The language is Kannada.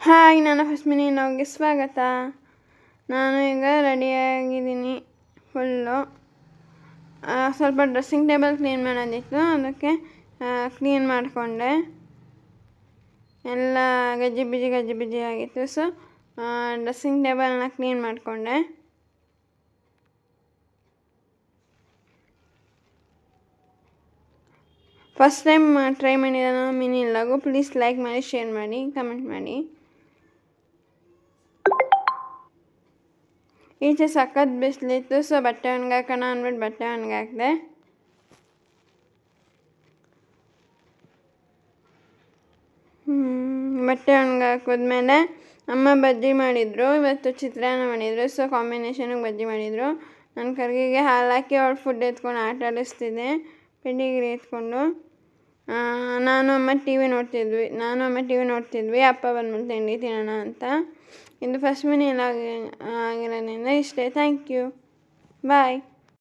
ಹಾಯ್, ನನ್ನ ಫಸ್ಮಿನಿ ವ್ಲಾಗ್ಗೆ ಸ್ವಾಗತ. ನಾನು ಈಗ ರೆಡಿಯಾಗಿದ್ದೀನಿ ಫುಲ್ಲು. ಸ್ವಲ್ಪ ಡ್ರೆಸ್ಸಿಂಗ್ ಟೇಬಲ್ ಕ್ಲೀನ್ ಮಾಡೋದಿತ್ತು, ಅದಕ್ಕೆ ಕ್ಲೀನ್ ಮಾಡಿಕೊಂಡೆ. ಎಲ್ಲ ಗಜ್ಜಿ ಬಿಜಿ ಆಗಿತ್ತು. ಸೊ ಡ್ರೆಸ್ಸಿಂಗ್ ಟೇಬಲ್ನ ಕ್ಲೀನ್ ಮಾಡಿಕೊಂಡೆ. ಫಸ್ಟ್ ಟೈಮ್ ಟ್ರೈ ಮಾಡಿದ ಮಿನಿ ವ್ಲಾಗು. ಪ್ಲೀಸ್ ಲೈಕ್ ಮಾಡಿ, ಶೇರ್ ಮಾಡಿ, ಕಮೆಂಟ್ ಮಾಡಿ. ಈಚೆ ಸಖತ್ ಬಿಸಿಲಿತ್ತು. ಸೊ ಬಟ್ಟೆ ಒಣಗಾಕೋಣ ಅಂದ್ಬಿಟ್ಟು ಬಟ್ಟೆ ಒಣಗಾಕಿದೆ. ಬಟ್ಟೆ ಒಣಗಾಕಿದ್ಮೇಲೆ ಅಮ್ಮ ಬಜ್ಜಿ ಮಾಡಿದರು. ಇವತ್ತು ಚಿತ್ರಾನ್ನ ಮಾಡಿದರು. ಸೊ ಕಾಂಬಿನೇಷನಿಗೆ ಬಜ್ಜಿ ಮಾಡಿದರು. ನನ್ನ ಕರ್ಗಿಗೆ ಹಾಲು ಹಾಕಿ ಅವಳು ಫುಡ್ ಎತ್ಕೊಂಡು ಆಟ ಆಡಿಸ್ತಿದ್ದೆ, ಪೆಂಡಿಗಿರಿ ಎತ್ಕೊಂಡು. ನಾನು ಅಮ್ಮ ಟಿ ವಿ ನೋಡ್ತಿದ್ವಿ. ಅಪ್ಪ ಬಂದ್ಮೇಲೆ ತಿಂಡಿ ತಿನ್ನೋಣ ಅಂತ. ಇದು ಫಸ್ಟ್ ಮಿನಿ ಆಗಿರೋದ್ರಿಂದ ಇಷ್ಟೇ. Thank you, bye.